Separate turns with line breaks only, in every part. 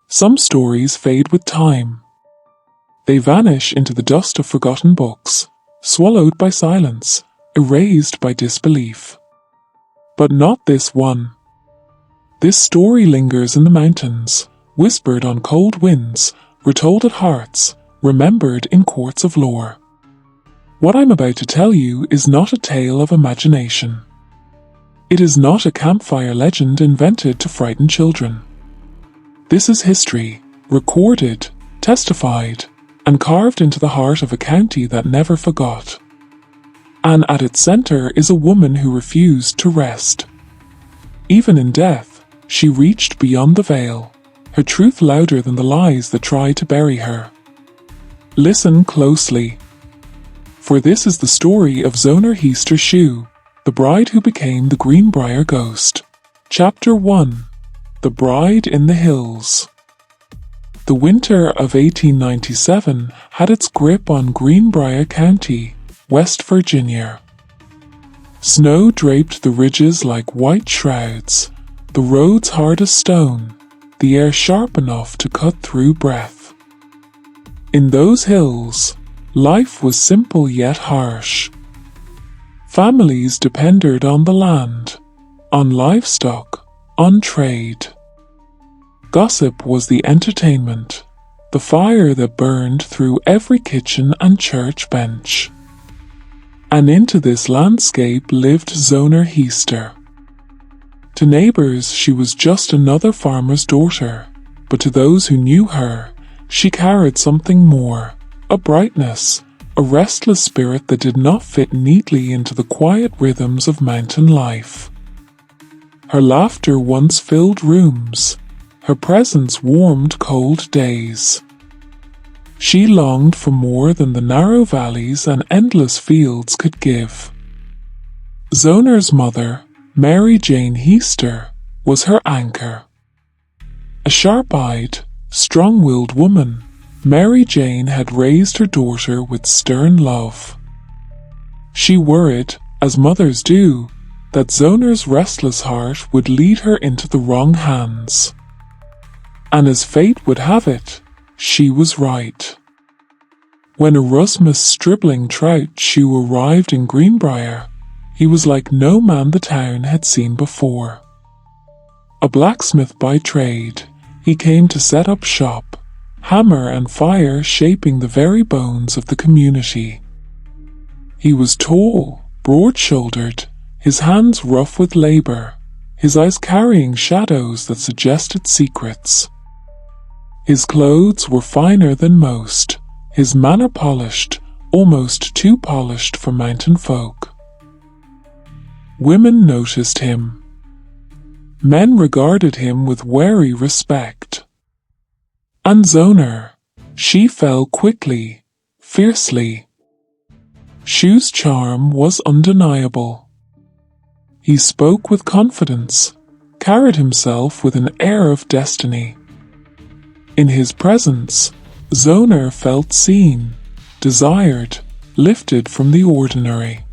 Some stories fade with time. They vanish into the dust of forgotten books, swallowed by silence, erased by disbelief. But not this one. This story lingers in the mountains, whispered on cold winds, retold at hearts, remembered in courts of lore. What I'm about to tell you is not a tale of imagination. It is not a campfire legend invented to frighten children. This is history, recorded, testified, and carved into the heart of a county that never forgot. And at its center is a woman who refused to rest. Even in death, she reached beyond the veil, her truth louder than the lies that tried to bury her. Listen closely, for this is the story of Zona Heaster Shue, the bride who became the Greenbrier Ghost. Chapter 1. The Bride in the Hills. The winter of 1897 had its grip on Greenbrier County, West Virginia. Snow draped the ridges like white shrouds, the roads hard as stone, the air sharp enough to cut through breath. In those hills, life was simple yet harsh. Families depended on the land, on livestock, on trade. Gossip was the entertainment, the fire that burned through every kitchen and church bench. And into this landscape lived Zona Heaster. To neighbors, she was just another farmer's daughter, but to those who knew her, she carried something more, a brightness, a restless spirit that did not fit neatly into the quiet rhythms of mountain life. Her laughter once filled rooms, her presence warmed cold days. She longed for more than the narrow valleys and endless fields could give. Zona's mother, Mary Jane Heaster, was her anchor. A sharp-eyed, strong-willed woman, Mary Jane had raised her daughter with stern love. She worried, as mothers do, that Zona's restless heart would lead her into the wrong hands. And as fate would have it, she was right. When Erasmus Stribling Trout Shue arrived in Greenbrier, he was like no man the town had seen before. A blacksmith by trade, he came to set up shop, hammer and fire shaping the very bones of the community. He was tall, broad-shouldered, his hands rough with labor, his eyes carrying shadows that suggested secrets. His clothes were finer than most, his manner polished, almost too polished for mountain folk. Women noticed him. Men regarded him with wary respect. And Zona, she fell quickly, fiercely. Shue's charm was undeniable. He spoke with confidence, carried himself with an air of destiny. In his presence, Zona felt seen, desired, lifted from the ordinary.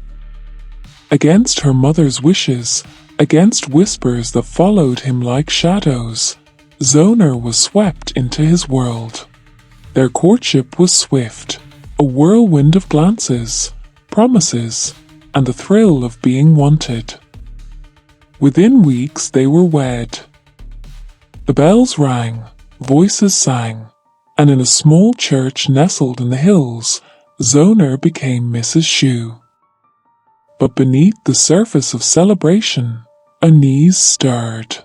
Against her mother's wishes, against whispers that followed him like shadows, Zona was swept into his world. Their courtship was swift, a whirlwind of glances, promises, and the thrill of being wanted. Within weeks they were wed. The bells rang, voices sang, and in a small church nestled in the hills, Zona became Mrs. Shue. But beneath the surface of celebration, unease stirred.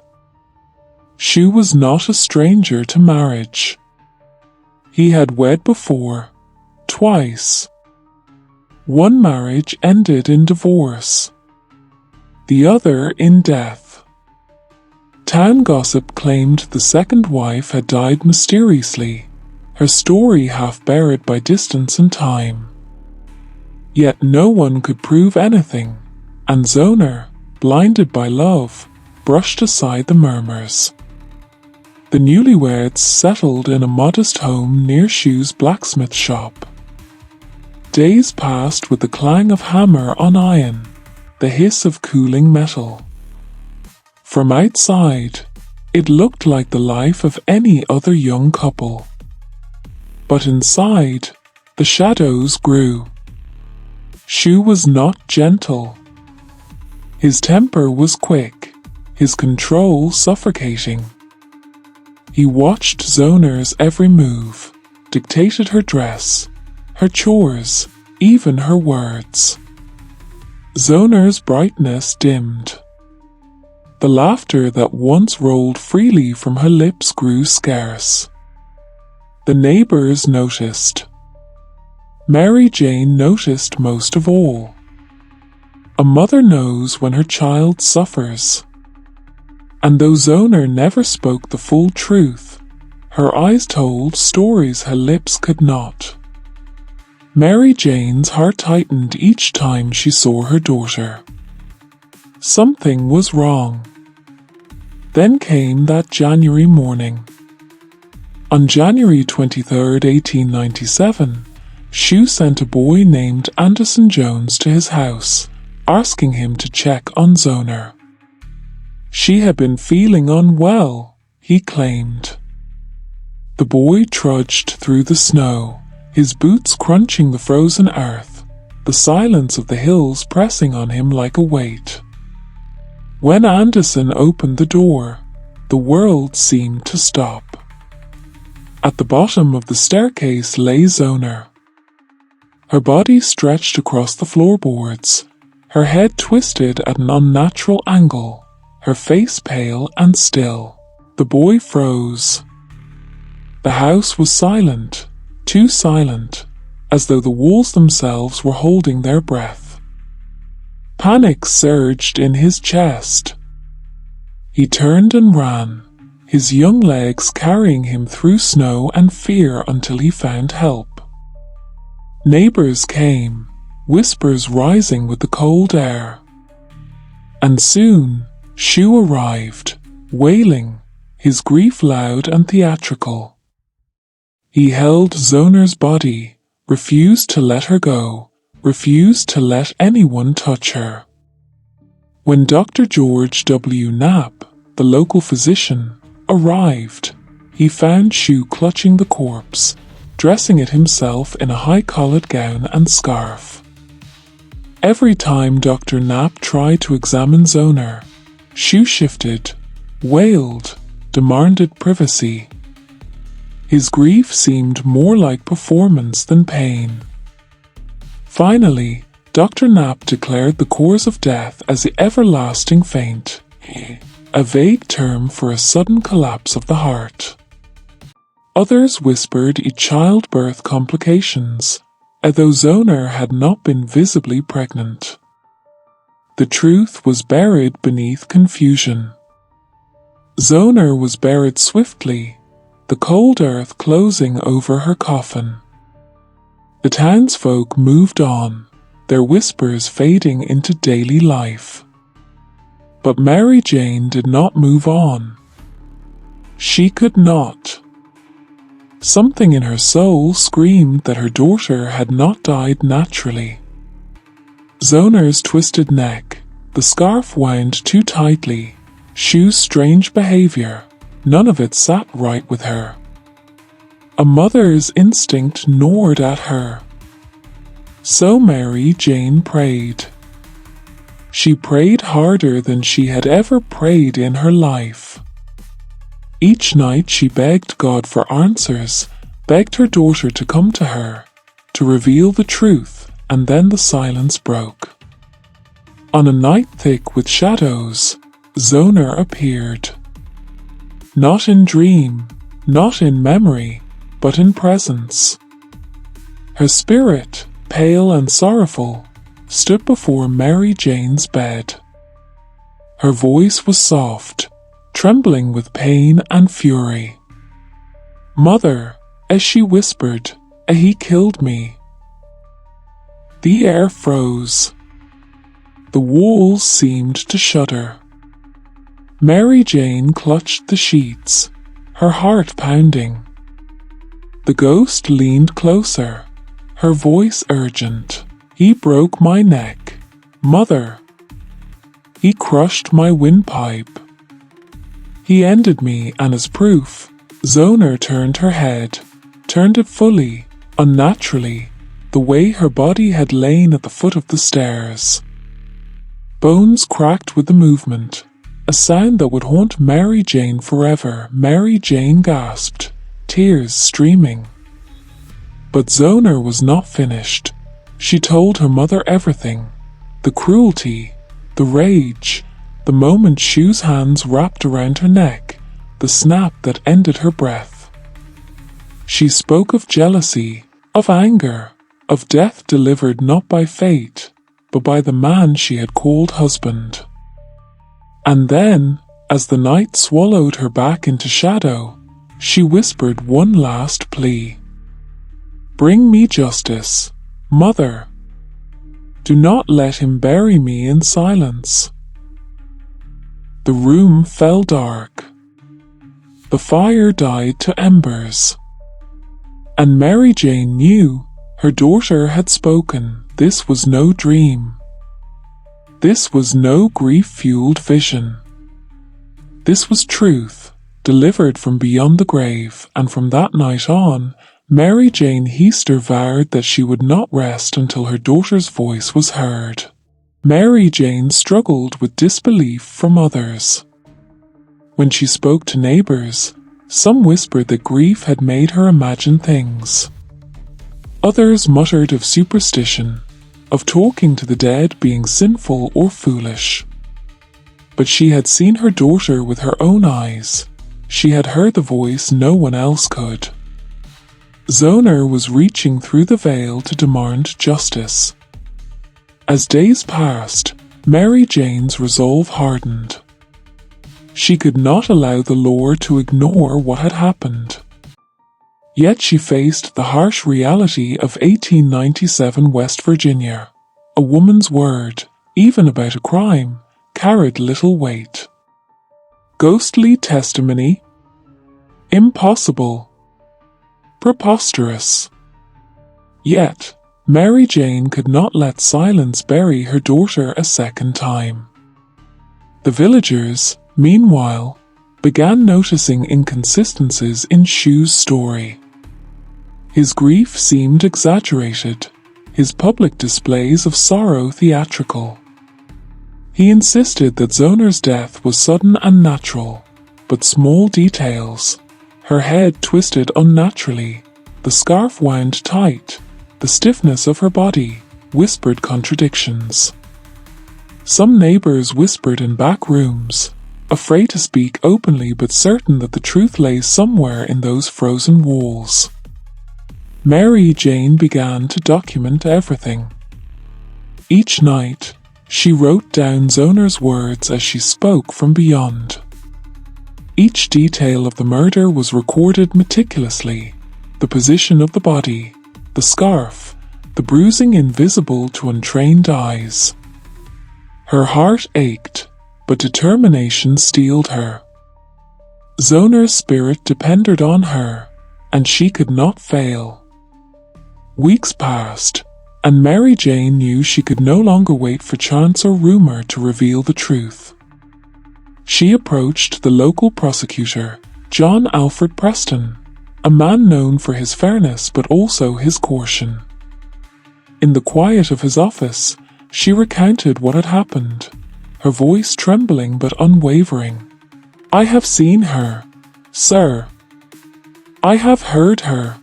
Shue was not a stranger to marriage. He had wed before, twice. One marriage ended in divorce, the other in death. Town gossip claimed the second wife had died mysteriously, her story half buried by distance and time. Yet no one could prove anything, and Zona, blinded by love, brushed aside the murmurs. The newlyweds settled in a modest home near Shue's blacksmith shop. Days passed with the clang of hammer on iron, the hiss of cooling metal. From outside, It looked like the life of any other young couple. But inside, the shadows grew. Shue was not gentle. His temper was quick, his control suffocating. He watched Zona's every move, dictated her dress, her chores, even her words. Zona's brightness dimmed. The laughter that once rolled freely from her lips grew scarce. The neighbors noticed. Mary Jane noticed most of all. A mother knows when her child suffers. And though Zona never spoke the full truth, her eyes told stories her lips could not. Mary Jane's heart tightened each time she saw her daughter. Something was wrong. Then came that January morning. On January 23, 1897, Shue sent a boy named Anderson Jones to his house, asking him to check on Zona. She had been feeling unwell, he claimed. The boy trudged through the snow, his boots crunching the frozen earth, the silence of the hills pressing on him like a weight. When Anderson opened the door, the world seemed to stop. At the bottom of the staircase lay Zona. Her body stretched across the floorboards, her head twisted at an unnatural angle, her face pale and still. The boy froze. The house was silent, too silent, as though the walls themselves were holding their breath. Panic surged in his chest. He turned and ran, his young legs carrying him through snow and fear until he found help. Neighbors came, whispers rising with the cold air. And soon, Shue arrived, wailing, his grief loud and theatrical. He held Zona's body, refused to let her go, refused to let anyone touch her. When Dr. George W. Knapp, the local physician, arrived, he found Shue clutching the corpse, dressing it himself in a high-collared gown and scarf. Every time Dr. Knapp tried to examine Zona, Shue shifted, wailed, demanded privacy. His grief seemed more like performance than pain. Finally, Dr. Knapp declared the cause of death as the everlasting faint, a vague term for a sudden collapse of the heart. Others whispered childbirth complications, although Zona had not been visibly pregnant. The truth was buried beneath confusion. Zona was buried swiftly, the cold earth closing over her coffin. The townsfolk moved on, their whispers fading into daily life. But Mary Jane did not move on. She could not. Something in her soul screamed that her daughter had not died naturally. Zona's twisted neck, the scarf wound too tightly, Shue's strange behavior, none of it sat right with her. A mother's instinct gnawed at her. So Mary Jane prayed. She prayed harder than she had ever prayed in her life. Each night she begged God for answers, begged her daughter to come to her, to reveal the truth, and then the silence broke. On a night thick with shadows, Zona appeared. Not in dream, not in memory, but in presence. Her spirit, pale and sorrowful, stood before Mary Jane's bed. Her voice was soft, trembling with pain and fury. "Mother," as she whispered, "he killed me." The air froze. The walls seemed to shudder. Mary Jane clutched the sheets, her heart pounding. The ghost leaned closer, her voice urgent. "He broke my neck, Mother. He crushed my windpipe. He ended me, and as proof, Zona turned her head, turned it fully, unnaturally, the way her body had lain at the foot of the stairs. Bones cracked with the movement, a sound that would haunt Mary Jane forever. Mary Jane gasped, tears streaming. But Zona was not finished. She told her mother everything. The cruelty, the rage, the moment Shue's hands wrapped around her neck, the snap that ended her breath. She spoke of jealousy, of anger, of death delivered not by fate, but by the man she had called husband. And then, as the night swallowed her back into shadow, she whispered one last plea. "Bring me justice, Mother. Do not let him bury me in silence." The room fell dark. The fire died to embers. And Mary Jane knew her daughter had spoken. This was no dream. This was no grief-fueled vision. This was truth, delivered from beyond the grave, and from that night on, Mary Jane Heaster vowed that she would not rest until her daughter's voice was heard. Mary Jane struggled with disbelief from others. When she spoke to neighbors, some whispered that grief had made her imagine things. Others muttered of superstition, of talking to the dead being sinful or foolish. But she had seen her daughter with her own eyes. She had heard the voice no one else could. Zona was reaching through the veil to demand justice. As days passed, Mary Jane's resolve hardened. She could not allow the law to ignore what had happened. Yet she faced the harsh reality of 1897 West Virginia. A woman's word, even about a crime, carried little weight. Ghostly testimony? Impossible. Preposterous. Yet, Mary Jane could not let silence bury her daughter a second time. The villagers, meanwhile, began noticing inconsistencies in Shue's story. His grief seemed exaggerated, his public displays of sorrow theatrical. He insisted that Zona's death was sudden and natural, but small details, her head twisted unnaturally, the scarf wound tight, the stiffness of her body, whispered contradictions. Some neighbors whispered in back rooms, afraid to speak openly but certain that the truth lay somewhere in those frozen walls. Mary Jane began to document everything. Each night, she wrote down Zona's words as she spoke from beyond. Each detail of the murder was recorded meticulously, the position of the body, the scarf, the bruising invisible to untrained eyes. Her heart ached, but determination steeled her. Zona's spirit depended on her, and she could not fail. Weeks passed, and Mary Jane knew she could no longer wait for chance or rumor to reveal the truth. She approached the local prosecutor, John Alfred Preston, a man known for his fairness but also his caution. In the quiet of his office, she recounted what had happened, her voice trembling but unwavering. "I have seen her, sir. I have heard her.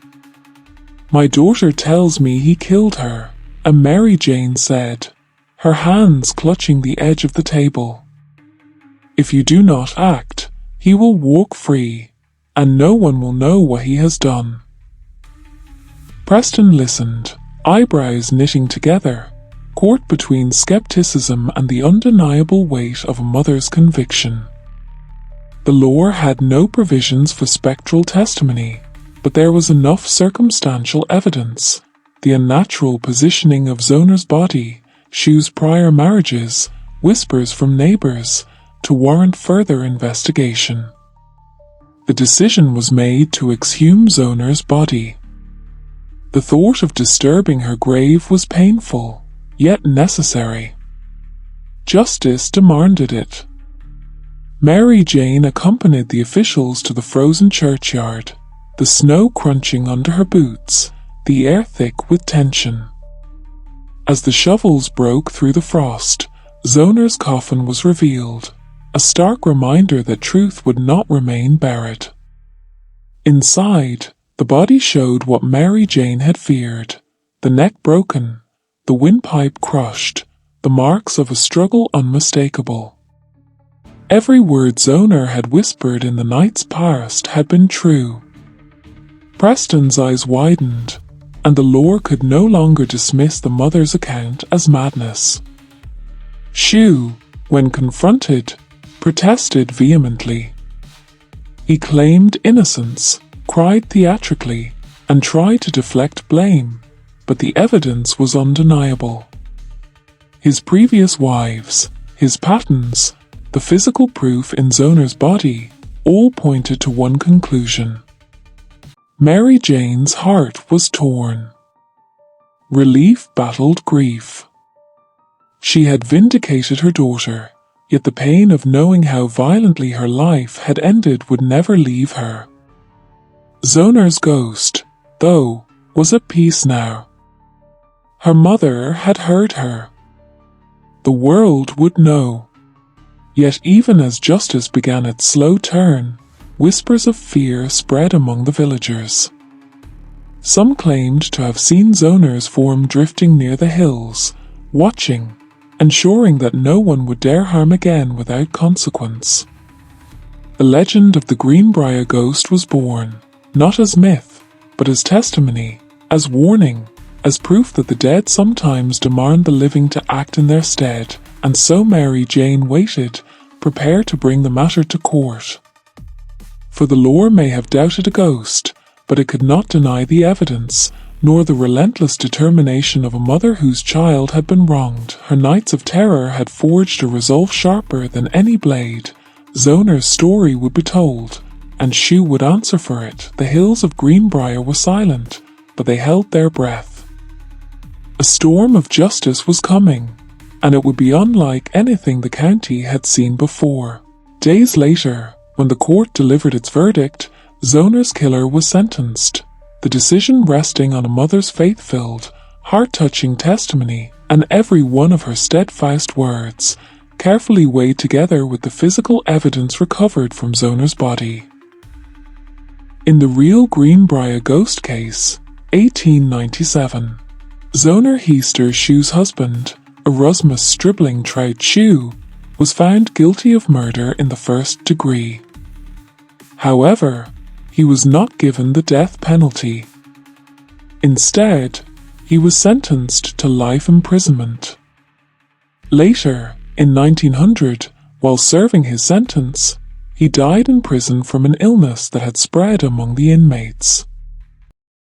My daughter tells me he killed her," and Mary Jane said, her hands clutching the edge of the table. "If you do not act, he will walk free, and no one will know what he has done." Preston listened, eyebrows knitting together, caught between skepticism and the undeniable weight of a mother's conviction. The law had no provisions for spectral testimony, but there was enough circumstantial evidence, the unnatural positioning of Zona's body, Shue's prior marriages, whispers from neighbors, to warrant further investigation. The decision was made to exhume Zona's body. The thought of disturbing her grave was painful, yet necessary. Justice demanded it. Mary Jane accompanied the officials to the frozen churchyard, the snow crunching under her boots, the air thick with tension. As the shovels broke through the frost, Zona's coffin was revealed, a stark reminder that truth would not remain buried. Inside, the body showed what Mary Jane had feared: the neck broken, the windpipe crushed, the marks of a struggle unmistakable. Every word Zona had whispered in the nights past had been true. Preston's eyes widened, and the law could no longer dismiss the mother's account as madness. Shue, when confronted, protested vehemently. He claimed innocence, cried theatrically, and tried to deflect blame, but the evidence was undeniable. His previous wives, his patterns, the physical proof in Zona's body, all pointed to one conclusion. Mary Jane's heart was torn. Relief battled grief. She had vindicated her daughter, yet the pain of knowing how violently her life had ended would never leave her. Zona's ghost, though, was at peace now. Her mother had heard her. The world would know. Yet even as justice began its slow turn, whispers of fear spread among the villagers. Some claimed to have seen Zona's form drifting near the hills, watching, ensuring that no one would dare harm again without consequence. The legend of the Greenbrier Ghost was born, not as myth, but as testimony, as warning, as proof that the dead sometimes demand the living to act in their stead, and so Mary Jane waited, prepared to bring the matter to court. For the law may have doubted a ghost, but it could not deny the evidence, nor the relentless determination of a mother whose child had been wronged. Her nights of terror had forged a resolve sharper than any blade. Zona's story would be told, and Shue would answer for it. The hills of Greenbrier were silent, but they held their breath. A storm of justice was coming, and it would be unlike anything the county had seen before. Days later, when the court delivered its verdict, Zona's killer was sentenced, the decision resting on a mother's faith-filled, heart-touching testimony, and every one of her steadfast words, carefully weighed together with the physical evidence recovered from Zona's body. In the real Greenbrier Ghost case, 1897, Zona Heaster Shue's husband, Erasmus Stribling Trout Shue, was found guilty of murder in the first degree. However, he was not given the death penalty. Instead, he was sentenced to life imprisonment. Later, in 1900, while serving his sentence, he died in prison from an illness that had spread among the inmates.